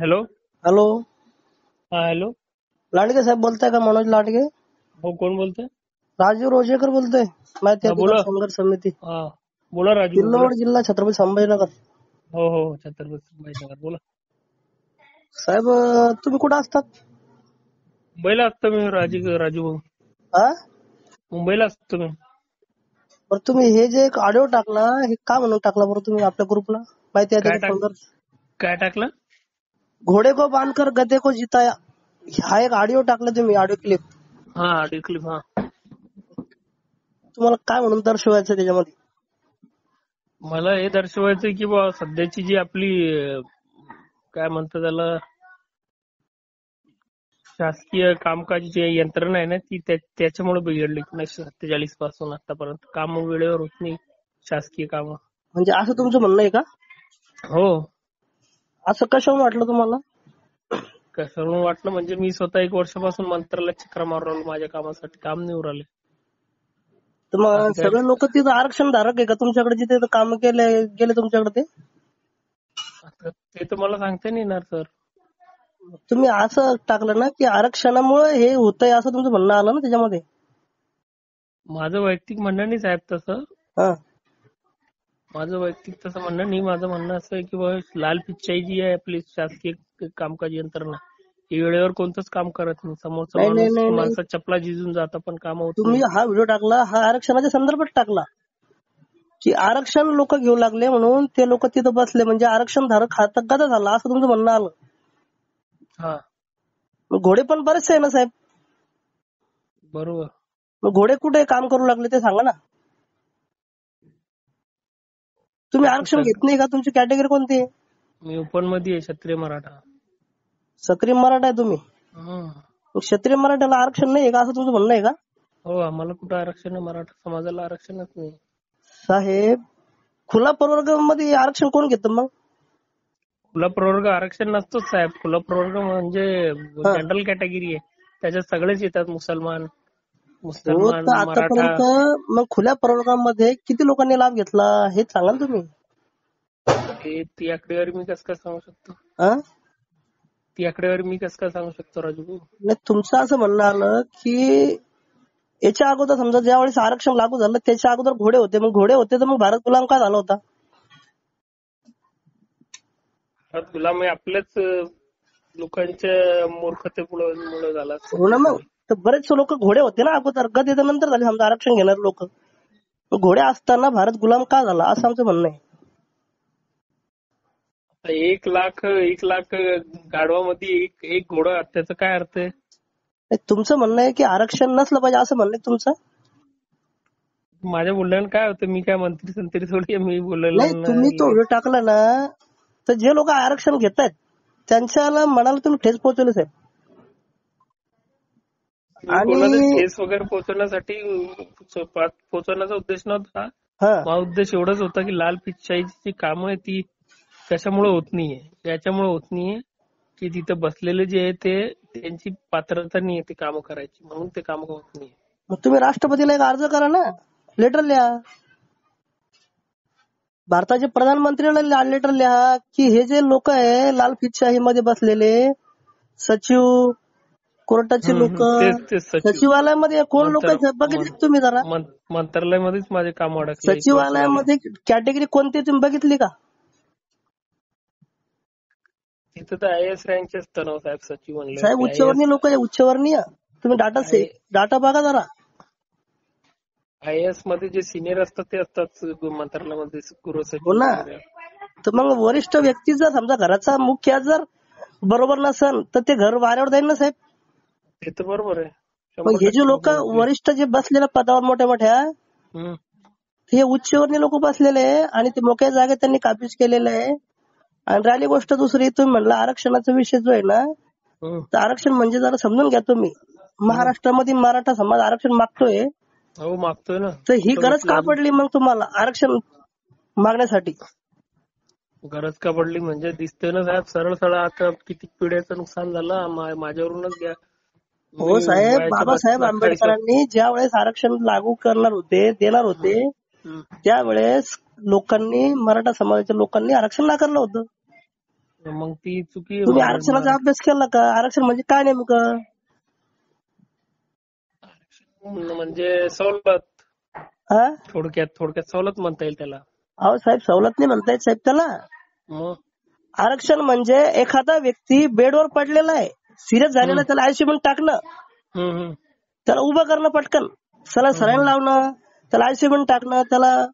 Hello. Hello, हा hello. Landge साहेब बोलताय का? मनोज लांडगे. हो, कोण बोलतोय? राजीव रोजेकर बोलतोय, माहिती हा अधिकार बोला. संघर्ष समिती, हा बोला राजू भाऊ, बोला. सिल्लोड जिल्हा, छत्रपती संभाजीनगर. हो हो हो, छत्रपती संभाजीनगर, बोला. साहेब, तुम्ही कुठं असतात? मुंबईला असतो मी राजू भाऊ. हा, मुंबईला असतो मी. बरं तुम्ही हे जे एक ऑडिओ टाकला, हे का म्हणून टाकला बरं तुम्ही आपल्या ग्रुपला? माहिती काय अधिकार संघर्ष. काय टाकलं? घोडे को बांधकर गधे को जिताया, हा एक ऑडिओ टाकला तुम्ही, ऑडिओ क्लिप. हा क्लिप. हा, तुम्हाला काय म्हणून दर्शवायचं त्याच्यामध्ये? मला हे दर्शवायचं की बा सध्याची जी आपली काय म्हणतात त्याला, शासकीय कामकाजी यंत्रणा आहे ना, ती त्याच्यामुळे बिघडली 1947 पासून आतापर्यंत. काम वेळेवर होत नाही, शासकीय काम. म्हणजे असं तुमचं म्हणणं आहे का? हो. असं कशावर वाटलं तुम्हाला? कसं वाटलं म्हणजे मी स्वतः 1 वर्षापासून मंत्रालयात चक्रा मारून राहिलो माझ्या कामासाठी, काम नाही होऊ राहिले. तर मग असं काय? सगळे लोक तिथं आरक्षण धारक आहे का तुमच्याकडे, जिथे काम गेले तुमच्याकडे? ते ते तर मला सांगता नाही येणार सर. तुम्ही असं टाकलं ना की आरक्षणामुळे हे होतंय, असं तुमचं म्हणणं आलं ना त्याच्यामध्ये. माझं वैयक्तिक म्हणणं नाही साहेब तसं. हा, माझं वैयक्तिक तसं म्हणणं नाही. माझं म्हणणं असं आहे की बाबा लाल पिच्चाई जी आहे आपली शासकीय कामकाज यंत्रणा, ही वेळेवर कोणतंच काम करत नाही. समोरचा नाही नाही माणूस नाही नाही, माणसा चपला झिजून जातं पण काम होत तुम्ही नाही. हा व्हिडिओ टाकला, हा आरक्षणाच्या संदर्भात टाकला की आरक्षण लोक घेऊ लागले म्हणून ते लोक तिथं बसले, म्हणजे आरक्षण धारक हा गदा झाला, असं तुमचं म्हणणं आलं. हा मग घोडे पण बरेचसे आहे ना साहेब, बरोबर. मग घोडे कुठे काम करू लागले ते सांगा ना. तुम्ही आरक्षण घेत नाही का? तुमची कॅटेगरी कोणती आहे? मी ओपन मध्ये आहे, क्षत्रिय मराठा. सक्रिय मराठा आहे तुम्ही. हं. मग क्षत्रिय मराठ्याला आरक्षण नाही आहे का, असं तुमचं म्हणणं आहे का? हो, आम्हाला कुठं आरक्षण आहे? मराठा समाजाला आरक्षणच नाही साहेब, खुला प्रवर्गामध्ये आरक्षण कोण घेतं मग? खुला प्रवर्ग आरक्षण नसतोच साहेब. खुला प्रवर्ग म्हणजे जनरल कॅटेगरी आहे, त्याच्यात सगळेच येतात. मुसलमान, हो, तर मराठा. आतापर्यंत मग खुल्या प्रवर्गामध्ये किती लोकांनी लाभ घेतला हे सांगा ना तुम्ही. ती आकडेवारी मी कसं काय सांगू शकतो? हा? ती आकडेवारी मी कसं काय सांगू शकतो राजू? नाही, तुमचं असं म्हणणं आलं की याच्या अगोदर समजा ज्यावेळेस आरक्षण लागू झालं त्याच्या अगोदर घोडे होते, मग घोडे होते तर मग भारत गुलाम का झाला होता? गुलाम आपल्याच लोकांच्या मूर्खतेमुळे झाला. हो ना, मग तर बरेचसे लोक घोडे होते ना अगोदर, गद्याच्या नंतर झाले समजा आरक्षण घेणार लोक. घोडे असताना भारत गुलाम का झाला, असं आमचं म्हणणं आहे. 1 लाख गाढवामध्ये एक घोडा, त्याचा काय अर्थ आहे? तुमचं म्हणणं आहे की आरक्षण नसलं पाहिजे, असं म्हणणं आहे तुमचं? माझ्या बोलण्यानं काय होतं? मी काय मंत्री थोडी, मी नाही, तुम्ही तो बोलायला. व्हिडिओ टाकला ना, तर जे लोक आरक्षण घेत आहेत त्यांच्या मनाला तुम्ही ठेच पोहोचवले साहेब. कोणाला आणि ठेस वगैरे पोहोचवण्याचा उद्देश नव्हता. हा, माझा उद्देश एवढाच होता की लाल पिच्चाईची जी कामं आहे ती कशामुळे होत नाहीये, याच्यामुळे होत नाहीये की तिथं बसलेले जे आहे ते त्यांची पात्रता नाहीये ते कामं करायची, म्हणून ते कामं होत नाहीये. मग तुम्ही राष्ट्रपतीला एक अर्ज करा ना, लेटर लिहा. भारताचे प्रधानमंत्र्याला लेटर लिहा की हे जे लोक आहे लाल फितशाही मध्ये बसलेले, सचिव, कोर्टाचे लोक, सचिवालयामध्ये कोण लोक बघितले तुम्ही जरा? मंत्रालयामध्येच माझे काम अडकले. सचिवालयामध्ये कॅटेगरी कोणती तुम्ही बघितली का? तिथं तर IAS रँकचे असतं ना साहेब, सचिव म्हणलं. साहेब, उच्चवर्णीय लोक आहे, उच्चवर्णीय. तुम्ही डाटा बघा जरा. IAS मध्ये जे सिनियर असतात ते असतात मंत्रालयामध्ये, हो गृहसचिव ना, वगैरे. तर मग वरिष्ठ व्यक्ती जर समजा घराचा मुख्य जर बरोबर नसेल तर ते घर वाऱ्यावर जाईल ना साहेब. ते तर बरोबर आहे. मग हे जे लोक वरिष्ठ जे बसलेल्या पदावर मोठ्या मोठ्या, हे उच्चवर्णीय लोक बसलेले आणि ते मोठ्या जागेत त्यांनी काबीज केलेलं आहे. आणि राहिली गोष्ट दुसरी, तुम्ही म्हणला आरक्षणाचा विषय जो आहे ना, तर आरक्षण म्हणजे जरा समजून घ्या तुम्ही. महाराष्ट्रामध्ये मराठा समाज आरक्षण मागतोय. हो, मागतोय ना. तर ही गरज का पडली मग तुम्हाला आरक्षण मागण्यासाठी? गरज का पडली म्हणजे दिसतंय ना साहेब, सरळ सरळ आता किती पिढ्याचं नुकसान झालं. माझ्यावरूनच घ्या. हो साहेब, बाबासाहेब 28 आंबेडकरांनी ज्या वेळेस आरक्षण लागू करणार होते, देणार होते, त्यावेळेस लोकांनी, मराठा समाजाच्या लोकांनी आरक्षण नाकारलं होतं. मग ती चुकी आहे तुम्ही आरक्षणाचा अभ्यास केला का? आरक्षण म्हणजे काय नेमकं? म्हणजे सवलत, हा थोडक्यात सवलत म्हणता येईल त्याला. अहो साहेब, सवलत नाही म्हणतायत साहेब त्याला. मग आरक्षण म्हणजे एखादा व्यक्ती बेडवर पडलेला आहे, सिरियस झालेला, त्याला आयसीयू मध्ये टाकणं, त्याला उभं करणं पटकन, सलाईन लावणं, त्याला आयसीयू मध्ये टाकणं, त्याला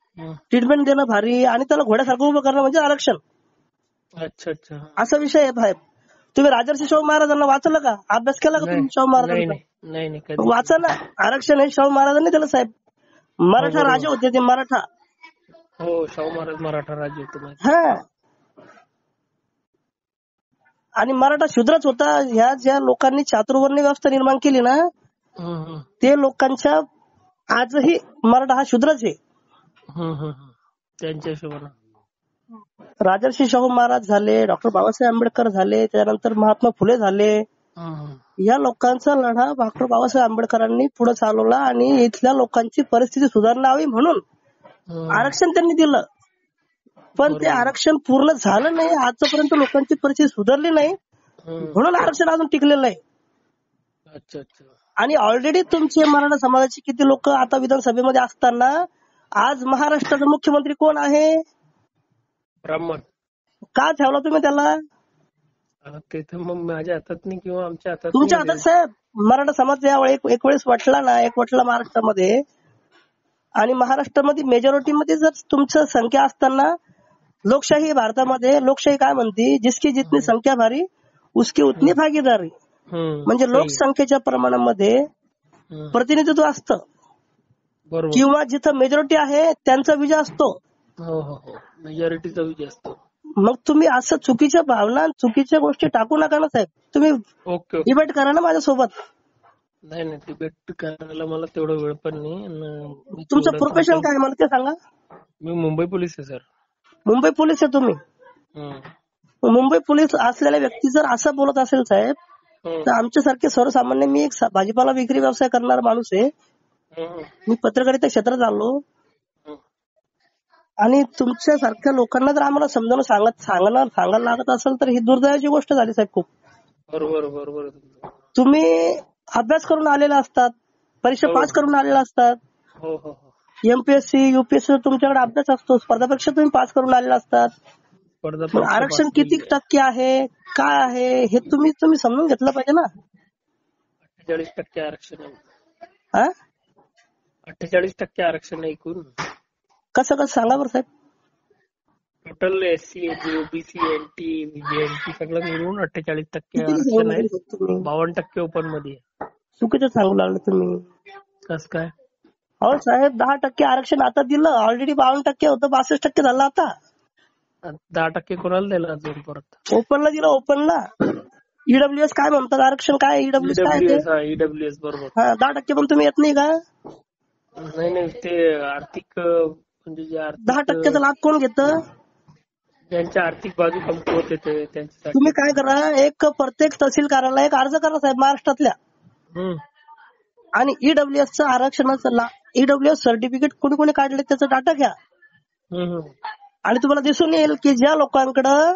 ट्रीटमेंट देणं भारी, आणि त्याला घोड्यासारखं उभं करणं म्हणजे आरक्षण. अच्छा अच्छा. असा विषय आहे साहेब. तुम्ही राजर्षी शाहू महाराजांना वाचलं का? अभ्यास केला का तुम्ही शाहू महाराजांचा? नाही कधी. वाचा ना. आरक्षण हे शाहू महाराजांनी दिलं साहेब. मराठा राजे होते ते, मराठा. हो, शाहू महाराज मराठा राजे होते. हा, आणि मराठा शूद्रच होता. ह्या ज्या लोकांनी चातुर्वर्णी व्यवस्था निर्माण केली ना, ते लोकांच्या आजही मराठा हा शूद्रच आहे. त्यांच्या हिशोबाने राजर्षी शाहू महाराज झाले, डॉक्टर बाबासाहेब आंबेडकर झाले, त्यानंतर महात्मा फुले झाले. या लोकांचा लढा डॉक्टर बाबासाहेब आंबेडकरांनी पुढे चालवला, आणि इथल्या लोकांची परिस्थिती सुधारणावी म्हणून आरक्षण त्यांनी दिलं. पण ते आरक्षण पूर्ण झालं नाही, आजपर्यंत लोकांची परिस्थिती सुधारली नाही, म्हणून आरक्षण अजून टिकलेलं आहे. अच्छा अच्छा. आणि ऑलरेडी तुमचे मराठा समाजाचे किती लोक आता विधानसभेमध्ये असताना, आज महाराष्ट्राचा मुख्यमंत्री कोण आहे? ब्राह्मण. का ठेवला तुम्ही त्याला? ते तर मग माझ्या हातात नाही किंवा आमच्या हातात. तुमच्या हातात साहेब. मराठा समाज एक वेळेस वाटला ना, एक वाटला महाराष्ट्रामध्ये, आणि महाराष्ट्रामध्ये मेजॉरिटीमध्ये जर तुमचं संख्या असताना, लोकशाही भारतामध्ये लोकशाही काय म्हणते, जिसकी जितनी संख्या भारी उसकी उतनी भागीदारी. म्हणजे लोकसंख्येच्या प्रमाणामध्ये प्रतिनिधित्व असतं, किंवा जिथं मेजॉरिटी आहे त्यांचा विजय असतो. मेजॉरिटीचा विजय असतो. मग तुम्ही असं चुकीच्या भावना, चुकीच्या गोष्टी टाकू नका ना साहेब. तुम्ही डिबेट करा ना माझ्यासोबत. नाही डिबेट करायला मला तेवढा वेळ पण नाही. तुमचं प्रोफेशन काय मला ते सांगा. मी मुंबई पोलीस आहे सर. मुंबई पोलीस आहे तुम्ही? मुंबई पोलीस असलेल्या व्यक्ती जर असं बोलत असेल साहेब, तर आमच्यासारखे सर्वसामान्य, मी एक भाजीपाला विक्री व्यवसाय करणारा माणूस आहे, मी पत्रकारिता क्षेत्रात आलो, आणि तुमच्यासारख्या लोकांना जर आम्हाला समजावून सांगायला लागत असेल तर ही दुर्दैवाची गोष्ट झाली साहेब खूप. बरोबर. तुम्ही अभ्यास करून आलेला असतात, परीक्षा पास करून आलेला असतात, एमपीएससी युपीएससी तुमच्याकडे अभ्यास असतो, स्पर्धा परीक्षा तुम्ही पास करून आलेला असतात. आरक्षण किती टक्के आहे, काय आहे, हे तुम्ही समजून घेतलं पाहिजे ना. 48% आरक्षण आहे. 48% आरक्षण आहे एकूण. कसं सांगा बरं साहेब. Total SC, ST, OBC, NT, BNT सगळं मिळून 48% आरक्षण आहे. 52% ओपन मध्ये. चुकीचं सांगू लागलं तुम्ही. कसं काय? अहो साहेब, 10% आरक्षण आता दिलं. ऑलरेडी 52% होतं, 62% झालं आता. 10% कोणाला दिलं अजून परत? ओपनला दिलं, ओपनला. ईडब्ल्यूएस काय म्हणतात, आरक्षण काय? ईडब्ल्यूएस काय? ईडब्ल्यूएस बरोबर. 10% पण तुम्ही येत नाही का? नाही ते आर्थिक, म्हणजे जे 10%चा लाभ कोण घेतं? ज्यांची आर्थिक बाजू कमकुवत येते त्यांच्यासाठी. तुम्ही काय करा, एक प्रत्येक तहसील कार्यालयाला एक अर्ज करा साहेब महाराष्ट्रातल्या, आणि ईडब्ल्यूएसचं आरक्षणाचं ईडब्ल्यूएस सर्टिफिकेट कोणी कोणी काढले त्याचा डाटा घ्या, आणि तुम्हाला दिसून येईल की ज्या लोकांकडं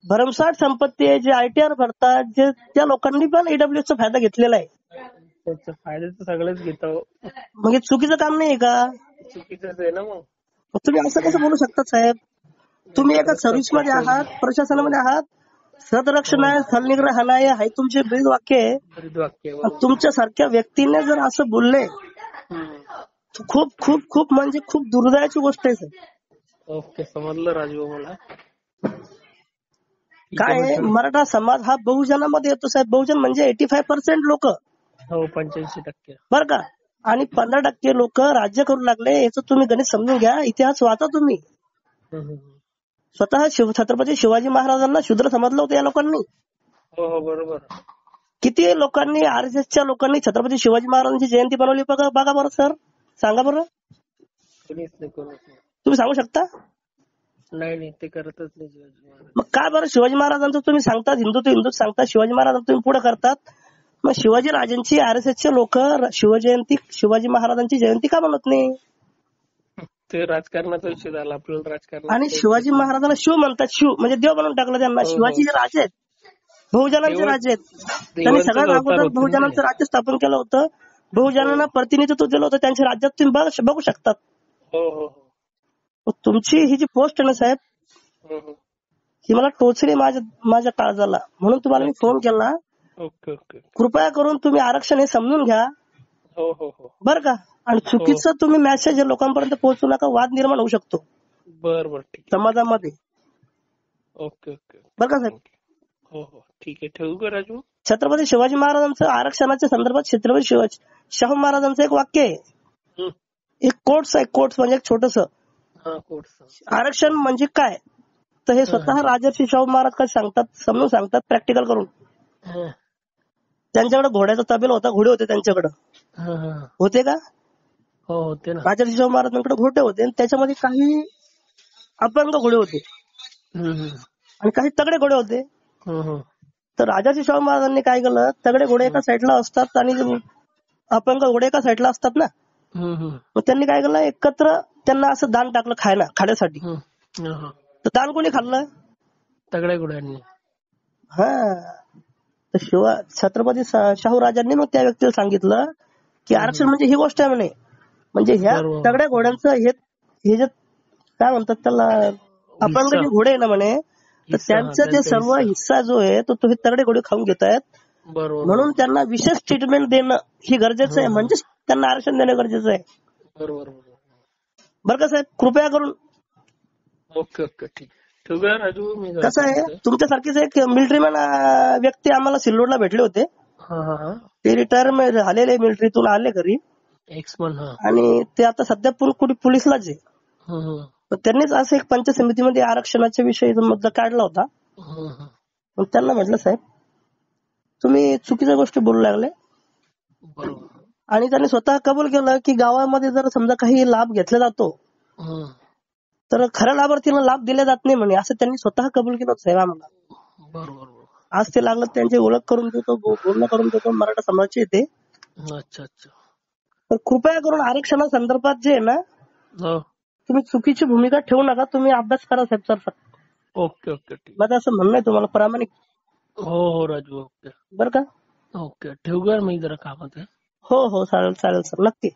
भरमसाठ संपत्ती आहे, जे आयटीआर भरतात, जे त्या लोकांनी पण ईडब्ल्यूएसचा फायदा घेतलेला आहे. त्याचा फायदा तर सगळेच घेतो. मग हे चुकीचं काम नाही का? चुकीचंच आहे ना. मग तुम्ही असं कसं बोलू शकता साहेब? तुम्ही एका सर्व्हिसमध्ये आहात, प्रशासनामध्ये आहात, सदरक्षण आहे, स्थलनिग्रह आहे, हे तुमचे ब्रीद वाक्य आहे. तुमच्यासारख्या व्यक्तीने जर असं बोलले, खूप खूप खूप म्हणजे खूप दुर्दैवाची गोष्ट आहे साहेब. ओके, समजलं राजू मला. काय मराठा समाज हा बहुजनामध्ये येतो साहेब. बहुजन म्हणजे 85% लोक. हो, 85% बरं का. आणि 15% लोक राज्य करू लागले. याचं तुम्ही गणित समजून घ्या, इतिहास वाचा तुम्ही. स्वतः छत्रपती शिवाजी महाराजांना शूद्र समजलं होतं या लोकांनी. हो बरोबर. किती लोकांनी, आरएसएसच्या लोकांनी छत्रपती शिवाजी महाराजांची जयंती बनवली बघा बरं सर, सांगा बरं. तुम्ही सांगू शकता? नाही ते करतच नाही शिवाजी महाराज. मग काय बरं शिवाजी महाराजांचं तुम्ही सांगतात, हिंदूच सांगतात, शिवाजी महाराजांचं तुम्ही पुढे करतात, मग शिवाजी राजांची आरएसएसचे लोक शिवजयंती, शिवाजी महाराजांची जयंती का बनवत नाही? ते राजकारणाचा विषय झाला. आपल्याला राजकारण आणि शिवाजी महाराजांना शिव म्हणतात. शिव म्हणजे देव बनवून टाकलं त्यांना. शिवाजी जे राजे आहेत बहुजनांचे राजे आहेत. त्यांनी सगळ्यात अगोदर बहुजनांचं राज्य स्थापन केलं होतं. बहुजनांना प्रतिनिधित्व दिलं होतं त्यांच्या राज्यात. तुम्ही बघू शकतात. तुमची ही जी पोस्ट आहे ना साहेब, ही मला टोचली माझ्या काळजाला. म्हणून तुम्हाला मी फोन केला. कृपया करून तुम्ही आरक्षण हे समजून घ्या बरं का. आणि चुकीचं तुम्ही मेसेज लोकांपर्यंत पोहोचू नका. वाद निर्माण होऊ शकतो बरोबर समाजामध्ये. ओके बरं का साहेब. हो ठीक आहे. ठेवू का राजू? छत्रपती शिवाजी महाराजांचं आरक्षणाच्या संदर्भात छत्रपती शाहू महाराजांचं एक वाक्य आहे. एक कोट्स आहे. कोट्स म्हणजे एक छोटस आरक्षण म्हणजे काय, तर हे स्वतः राजर्षी शाहू महाराज काय सांगतात, समजून सांगतात प्रॅक्टिकल करून. त्यांच्याकडे घोड्याचा तबेल होता. घोडे होते त्यांच्याकडे. होते का? होते ना. राजर्षी शाहू महाराजांकडे घोडे होते. त्याच्यामध्ये काही अपंग घोडे होते आणि काही तगडे घोडे होते. तर राजर्षी शाहू महाराजांनी काय केलं, तगडे घोडे एका साईडला असतात आणि अपंग घोडे एका साईडला असतात ना. मग त्यांनी काय केलं, एकत्र त्यांना असं दान टाकलं खायला, खाण्यासाठी. तर दान कोणी खाल्लं? तगड्या घोड्यांनी. तर छत्रपती शाहू राजांनी मग त्या व्यक्तीला सांगितलं की आरक्षण म्हणजे ही गोष्ट आहे म्हणे. म्हणजे ह्या तगड्या घोड्यांचं हे जे काय म्हणतात त्याला, अपंग जे घोडे आहे ना म्हणे, तर त्यांचं ते सर्व हिस्सा जो आहे तो हे तगडे घोडे खाऊन घेत आहेत. म्हणून त्यांना विशेष ट्रीटमेंट देणं ही गरजेचं आहे. म्हणजेच त्यांना आरक्षण देणं गरजेचं आहे. बरं का साहेब, कृपया करून. ओके ठीक. राजू, मी कसं आहे, तुमच्यासारखीच एक मिलिटरीमॅन व्यक्ती आम्हाला सिल्लोडला भेटले होते. ते रिटायरमेंट झालेले, मिलिटरीतून आले घरी. आणि ते आता सध्या कुठे पोलिसलाच आहे. त्यांनीच असं एक पंचायत समितीमध्ये आरक्षणाच्या विषयीचा मुद्दा काढला होता. मग त्यांना म्हटलं साहेब तुम्ही चुकीच्या गोष्टी बोलू लागले. आणि त्यांनी स्वतः कबूल केलं की गावामध्ये जर समजा काही लाभ घेतला जातो तर खऱ्या लाभार्थीला लाभ दिला जात नाही म्हणे, असं त्यांनी स्वतः कबूल केलं साहेब आम्हाला. आज ते लागलं त्यांची ओळख करून देतो, बोलणं करून देतो. मराठा समाजाचे येते. तर कृपया करून आरक्षणा संदर्भात जे आहे ना, तुम्ही चुकीची भूमिका ठेवू नका. तुम्ही अभ्यास करा साहेब सर. ओके ठीक. माझं असं म्हणणं आहे तुम्हाला प्रामाणिक. हो राजू. ओके बरं का. ओके ठेवू का, मी जरा कामात आहे. हो चालेल सर, नक्की.